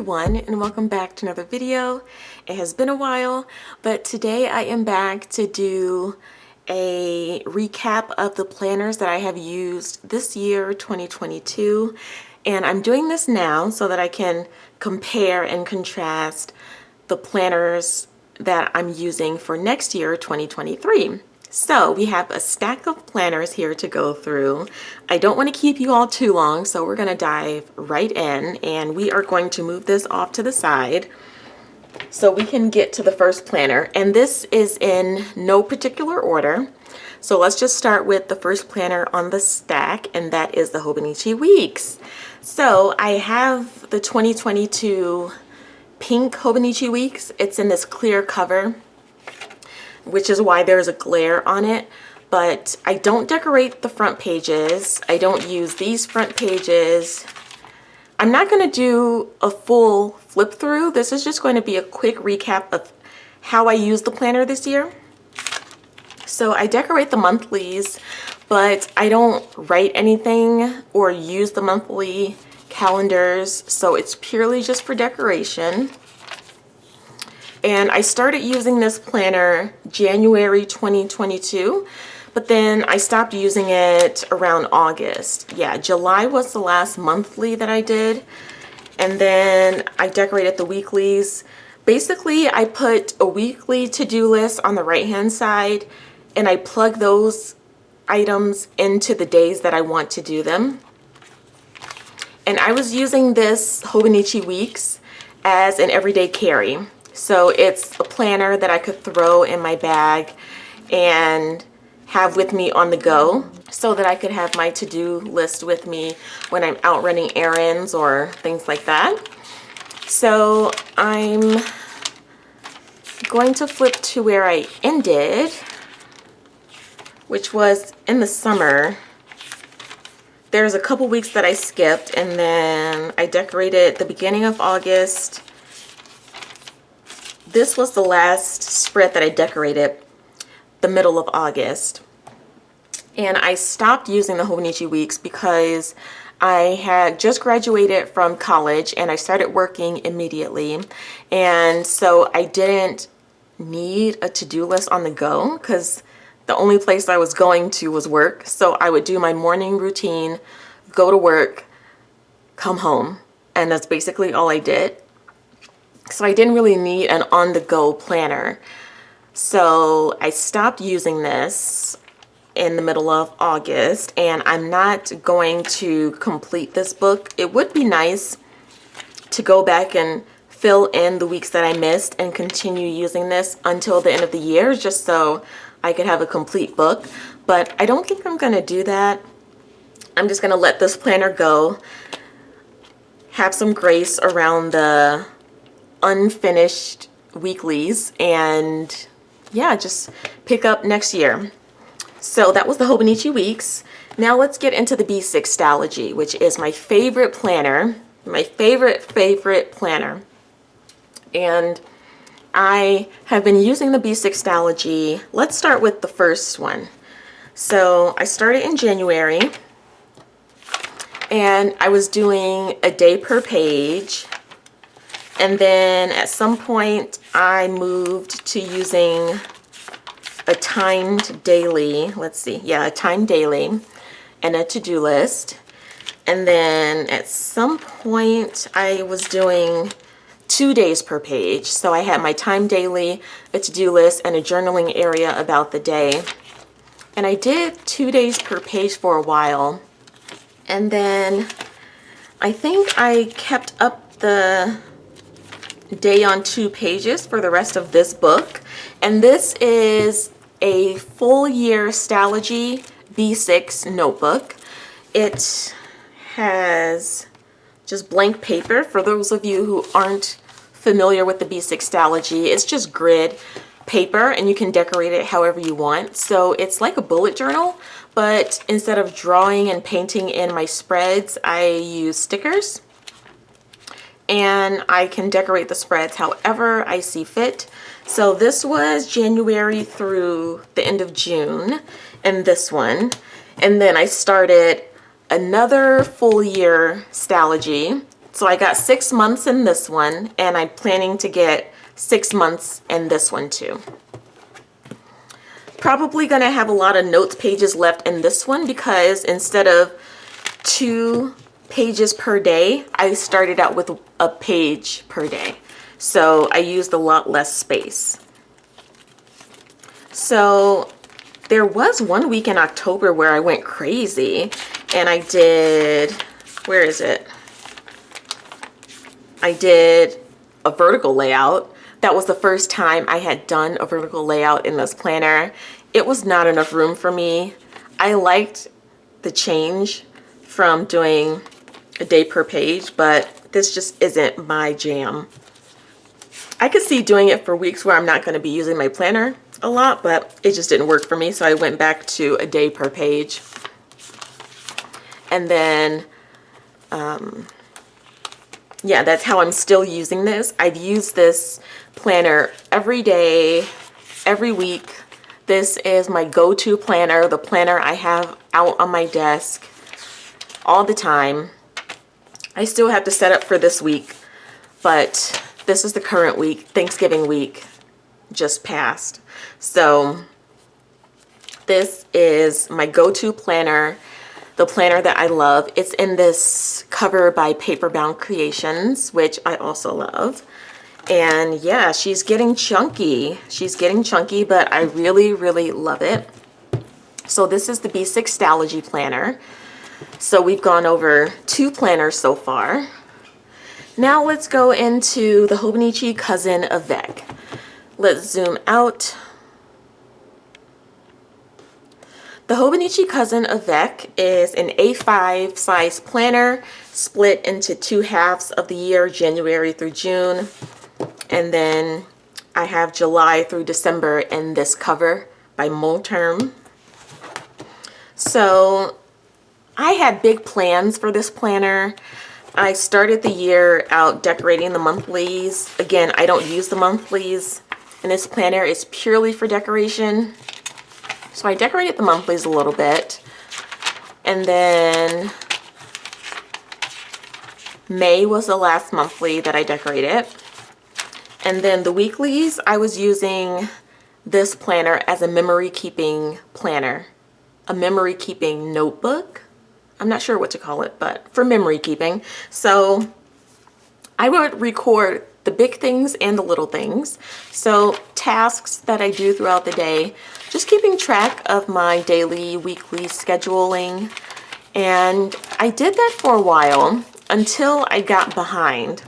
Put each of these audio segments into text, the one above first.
everyone, and welcome back to another video. It has been a while, but today I am back to do a recap of the planners that I have used this year, 2022, and I'm doing this now so that I can compare and contrast the planners that I'm using for next year, 2023. So we have a stack of planners here to go through. I don't want to keep you all too long, so we're going to dive right in, and we are going to move this off to the side so we can get to the first planner. And this is in no particular order. So let's just start with the first planner on the stack, and that is the Hobonichi Weeks. So I have the 2022 pink Hobonichi Weeks. It's in this clear cover, which is why there's a glare on it, but I don't decorate the front pages. I don't use these front pages. I'm not going to do a full flip through. This is just going to be a quick recap of how I use the planner this year. So I decorate the monthlies, but I don't write anything or use the monthly calendars, so it's purely just for decoration. And I started using this planner January 2022, but then I stopped using it around August. Yeah, July was the last monthly that I did. And then I decorated the weeklies. Basically, I put a weekly to-do list on the right-hand side, and I plug those items into the days that I want to do them. And I was using this Hobonichi Weeks as an everyday carry. So it's a planner that I could throw in my bag and have with me on the go so that I could have my to-do list with me when I'm out running errands or things like that. So I'm going to flip to where I ended, which was in the summer. There's a couple weeks that I skipped, and then I decorated the beginning of August. This was the last spread that I decorated, the middle of August. And I stopped using the Hobonichi Weeks because I had just graduated from college and I started working immediately. And so I didn't need a to-do list on the go because the only place I was going to was work. So I would do my morning routine, go to work, come home, and that's basically all I did. So I didn't really need an on-the-go planner. So I stopped using this in the middle of August, and I'm not going to complete this book. It would be nice to go back and fill in the weeks that I missed and continue using this until the end of the year, just so I could have a complete book. But I don't think I'm going to do that. I'm just going to let this planner go, have some grace around the unfinished weeklies, and yeah, just pick up next year. So that was the Hobonichi Weeks. Now let's get into the B6 Stalogy, which is my favorite planner, my favorite planner. And I have been using the B6 Stalogy. Let's start with the first one. So I started in January, and I was doing a day per page. And then at some point I moved to using a timed daily, a timed daily and a to-do list. And then at some point I was doing 2 days per page. So I had my timed daily, a to-do list, and a journaling area about the day. And I did 2 days per page for a while. And then I think I kept up the day on 2 pages for the rest of this book. And this is a full year Stalogy B6 notebook. It has just blank paper. For those of you who aren't familiar with the B6 Stalogy, it's just grid paper and you can decorate it however you want. So it's like a bullet journal, but instead of drawing and painting in my spreads, I use stickers. And I can decorate the spreads however I see fit. So this was January through the end of June, and this one. And then I started another full year Stalogy. So I got 6 months in this one, and I'm planning to get 6 months in this one too. Probably gonna have a lot of notes pages left in this one because instead of 2 pages per day, I started out with a page per day. So I used a lot less space. So there was one week in October where I went crazy and I did, where is it? I did a vertical layout. That was the first time I had done a vertical layout in this planner. It was not enough room for me. I liked the change from doing a day per page, but this just isn't my jam. I could see doing it for weeks where I'm not going to be using my planner a lot, but it just didn't work for me, so I went back to a day per page. And then yeah, that's how I'm still using this. I've used this planner every day, every week. This is my go-to planner, the planner I have out on my desk all the time. I still have to set up for this week, but this is the current week. Thanksgiving week just passed. So this is my go-to planner, the planner that I love. It's in this cover by Paperbound Creations, which I also love. And yeah, she's getting chunky. She's getting chunky, but I really, really love it. So this is the B6 Stalogy planner. So we've gone over 2 planners so far. Now let's go into the Hobonichi cousin Avec. Let's zoom out. The Hobonichi cousin Avec is an A5 size planner split into 2 halves of the year, January through June. And then I have July through December in this cover by Molterm. So I had big plans for this planner. I started the year out decorating the monthlies. Again, I don't use the monthlies, and this planner is purely for decoration. So I decorated the monthlies a little bit. And then May was the last monthly that I decorated. And then the weeklies, I was using this planner as a memory keeping planner, a memory keeping notebook. I'm not sure what to call it, but for memory keeping. So I would record the big things and the little things. So tasks that I do throughout the day, just keeping track of my daily, weekly scheduling. And I did that for a while until I got behind.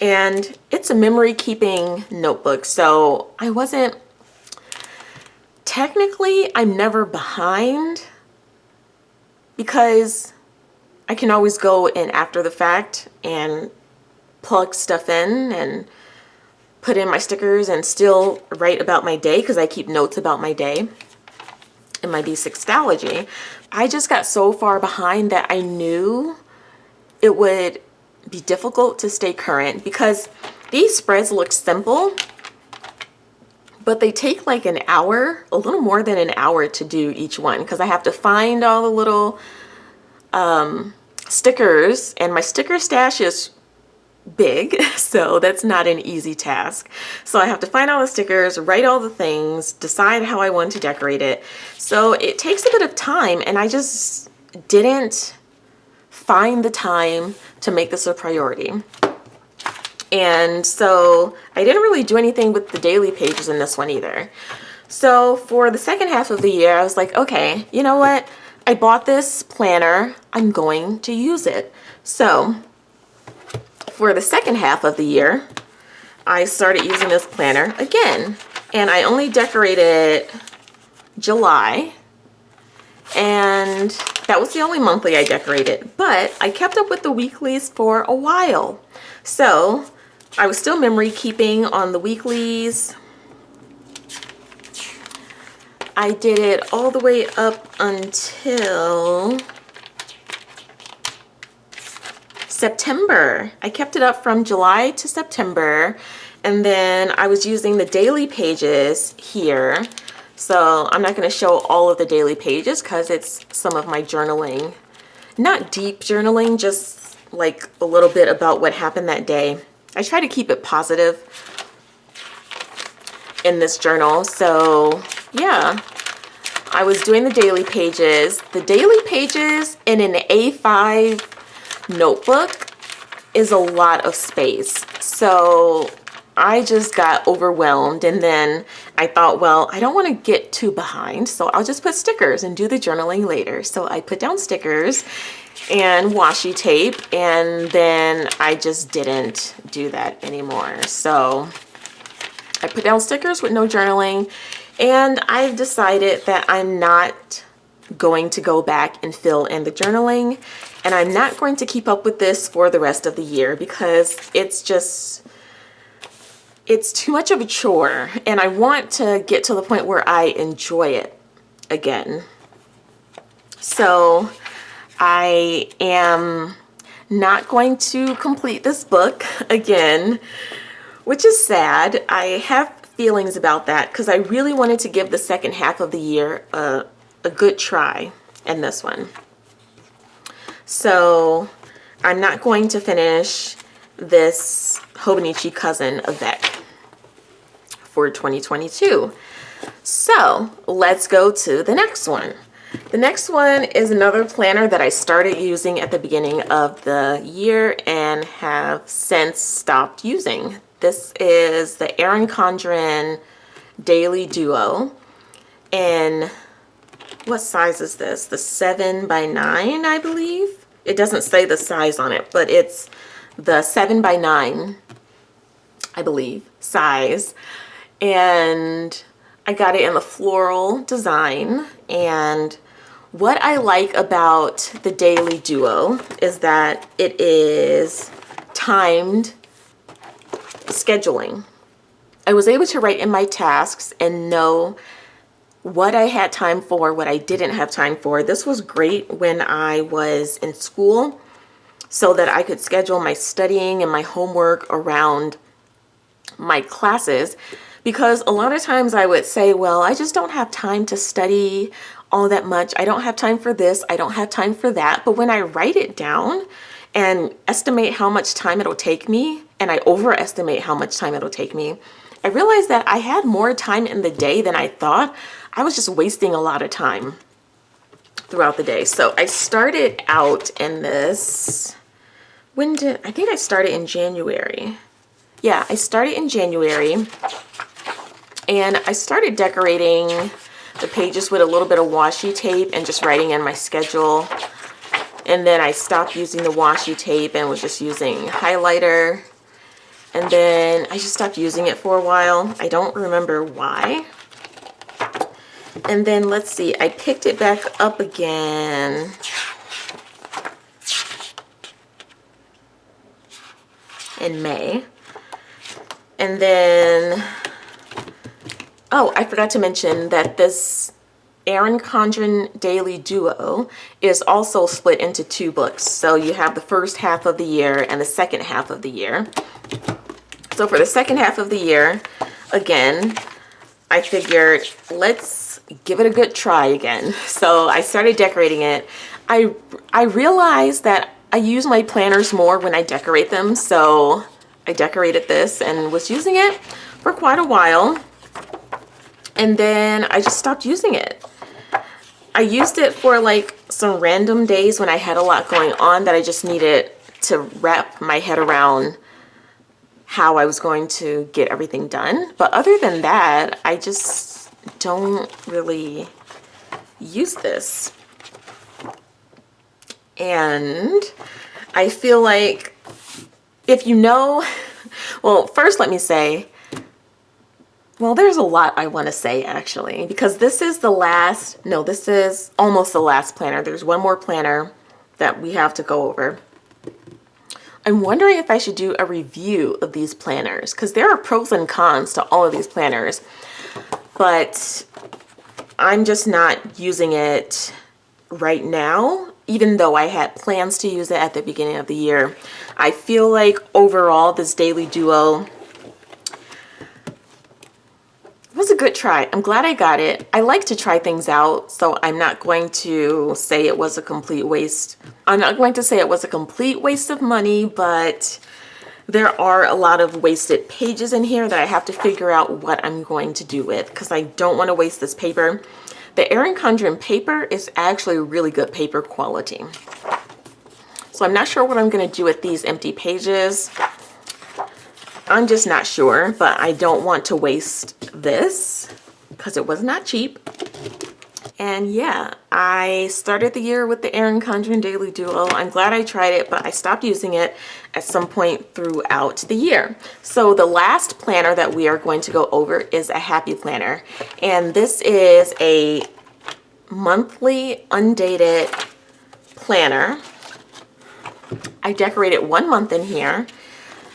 And it's a memory keeping notebook, so I wasn't, technically I'm never behind because I can always go in after the fact and plug stuff in and put in my stickers and still write about my day because I keep notes about my day in my B6 Stalogy. I just got so far behind that I knew it would be difficult to stay current because these spreads look simple, but they take like an hour, a little more than an hour to do each one because I have to find all the little stickers, and my sticker stash is big, so that's not an easy task. So I have to find all the stickers, write all the things, decide how I want to decorate it. So it takes a bit of time, and I just didn't find the time to make this a priority. And so I didn't really do anything with the daily pages in this one either. So for the second half of the year, I was like, okay, you know what? I bought this planner. I'm going to use it. So for the second half of the year, I started using this planner again. And I only decorated July. And that was the only monthly I decorated, but I kept up with the weeklies for a while. So I was still memory keeping on the weeklies. I did it all the way up until September. I kept it up from July to September, and then I was using the daily pages here. So I'm not going to show all of the daily pages because it's some of my journaling. Not deep journaling, just like a little bit about what happened that day. I try to keep it positive in this journal. So yeah, I was doing the daily pages. The daily pages in an A5 notebook is a lot of space. So I just got overwhelmed, and then I thought, well, I don't want to get too behind, so I'll just put stickers and do the journaling later. So I put down stickers and washi tape, and then I just didn't do that anymore. So I put down stickers with no journaling, and I've decided that I'm not going to go back and fill in the journaling, and I'm not going to keep up with this for the rest of the year because it's too much of a chore, and I want to get to the point where I enjoy it again. So I am not going to complete this book again, which is sad. I have feelings about that because I really wanted to give the second half of the year a good try in this one. So I'm not going to finish this Hobonichi cousin Avec for 2022. So let's go to the next one. The next one is another planner that I started using at the beginning of the year and have since stopped using. This is the Erin Condren Daily Duo. And what size is this? The 7x9, I believe. It doesn't say the size on it, but it's the 7x9, I believe, size. And I got it in the floral design. And what I like about the Daily Duo is that it is timed scheduling. I was able to write in my tasks and know what I had time for, what I didn't have time for. This was great when I was in school so that I could schedule my studying and my homework around my classes, because a lot of times I would say, well, I just don't have time to study all that much. I don't have time for this. I don't have time for that. But when I write it down and estimate how much time it'll take me, and I overestimate how much time it'll take me, I realized that I had more time in the day than I thought. I was just wasting a lot of time throughout the day. So I started out in this, I think I started in January. Yeah, I started in January, and I started decorating the pages with a little bit of washi tape and just writing in my schedule. And then I stopped using the washi tape and was just using highlighter. And then I just stopped using it for a while. I don't remember why. And then let's see, I picked it back up again in May. And then, oh, I forgot to mention that this Erin Condren Daily Duo is also split into two books. So you have the first half of the year and the second half of the year. So for the second half of the year, again, I figured let's give it a good try again. So I started decorating it. I realized that I use my planners more when I decorate them. So I decorated this and was using it for quite a while. And then I just stopped using it. I used it for like some random days when I had a lot going on that I just needed to wrap my head around how I was going to get everything done. But other than that, I just don't really use this. And I feel like if you know, well, first let me say, well, there's a lot I want to say actually, because this is the last, no, this is almost the last planner. There's one more planner that we have to go over. I'm wondering if I should do a review of these planners because there are pros and cons to all of these planners, but I'm just not using it right now, even though I had plans to use it at the beginning of the year. I feel like overall this Daily Duo was a good try. I'm glad I got it. I like to try things out, so I'm not going to say it was a complete waste. I'm not going to say it was a complete waste of money, but there are a lot of wasted pages in here that I have to figure out what I'm going to do with, because I don't want to waste this paper. The Erin Condren paper is actually really good paper quality. So I'm not sure what I'm going to do with these empty pages. I'm just not sure, but I don't want to waste this because it was not cheap. And yeah, I started the year with the Erin Condren Daily Duo. I'm glad I tried it, but I stopped using it at some point throughout the year. So the last planner that we are going to go over is a happy planner. And this is a monthly undated planner. I decorated 1 month in here.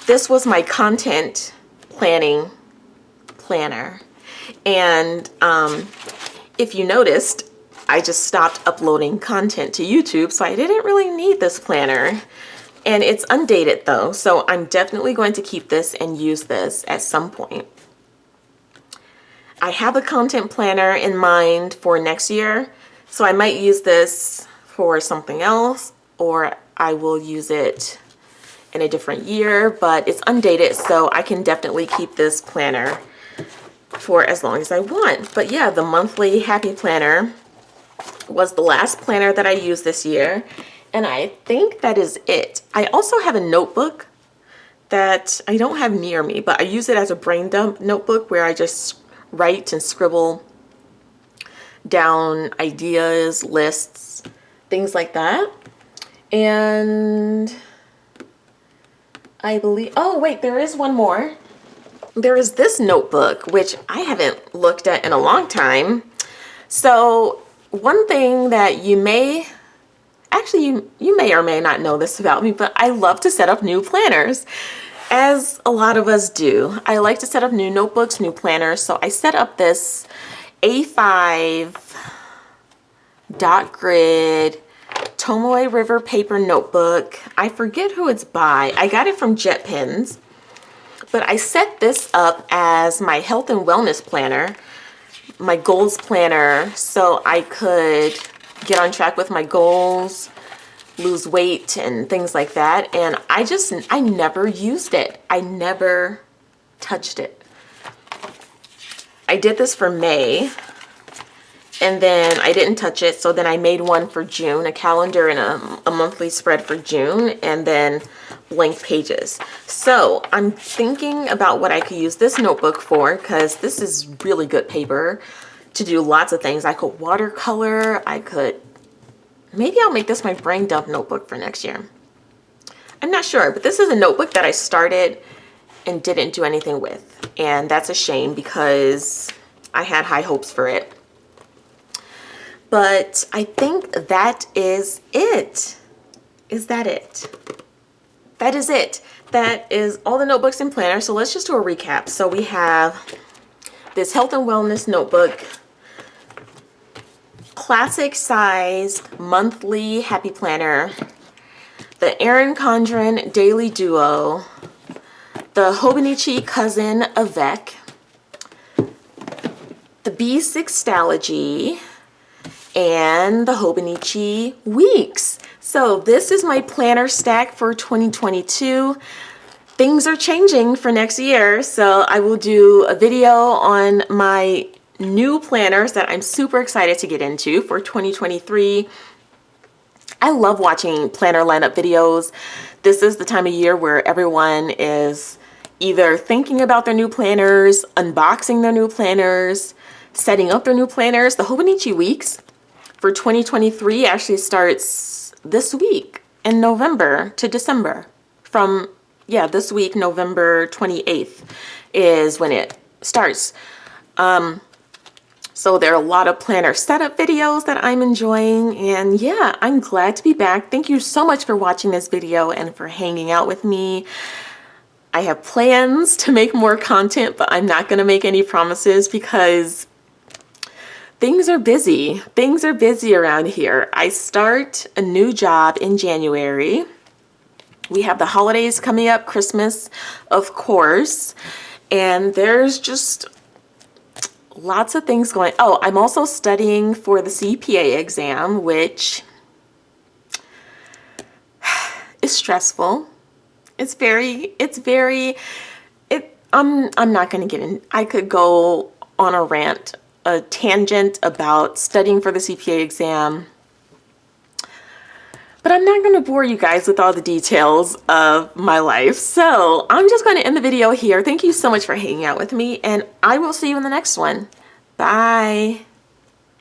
This was my content planning planner. And if you noticed, I just stopped uploading content to YouTube, so I didn't really need this planner. And it's undated though, so I'm definitely going to keep this and use this at some point. I have a content planner in mind for next year, so I might use this for something else, or I will use it in a different year, but it's undated, so I can definitely keep this planner for as long as I want. But yeah, the monthly happy planner was the last planner that I used this year, and I think that is it. I also have a notebook that I don't have near me, but I use it as a brain dump notebook where I just write and scribble down ideas, lists, things like that. And I believe, oh wait, there is one more. There is this notebook, which I haven't looked at in a long time. So one thing that you may, actually you may or may not know this about me, but I love to set up new planners, as a lot of us do. I like to set up new notebooks, new planners. So I set up this A5 dot grid Tomoe River paper notebook. I forget who it's by. I got it from Jet Pens, but I set this up as my health and wellness planner, my goals planner, so I could get on track with my goals, lose weight and things like that. And I never used it. I never touched it. I did this for May, and then I didn't touch it, so then I made one for June, a calendar and a monthly spread for June, and then blank pages. So I'm thinking about what I could use this notebook for, because this is really good paper to do lots of things. I could watercolor, maybe I'll make this my brain dump notebook for next year. I'm not sure, but this is a notebook that I started and didn't do anything with, and that's a shame because I had high hopes for it. But I think that is it. Is that it? That is it. That is all the notebooks and planners. So let's just do a recap. So we have this health and wellness notebook, classic sized monthly happy planner, the Erin Condren Daily Duo, the Hobonichi cousin Avec, the B6 Stalogy, and the Hobonichi Weeks. So this is my planner stack for 2022. Things are changing for next year, so I will do a video on my new planners that I'm super excited to get into for 2023. I love watching planner lineup videos. This is the time of year where everyone is either thinking about their new planners, unboxing their new planners, setting up their new planners. The Hobonichi Weeks for 2023 actually starts this week in November to December. From, yeah, this week, November 28th is when it starts. So there are a lot of planner setup videos that I'm enjoying, and yeah, I'm glad to be back. Thank you so much for watching this video and for hanging out with me. I have plans to make more content, but I'm not going to make any promises because things are busy. Things are busy around here. I start a new job in January. We have the holidays coming up, Christmas, of course, and there's just lots of things going. Oh, I'm also studying for the CPA exam, which is stressful. I'm not going to get in. I could go on a rant, a tangent about studying for the CPA exam, but I'm not going to bore you guys with all the details of my life. So I'm just going to end the video here. Thank you so much for hanging out with me, and I will see you in the next one. Bye.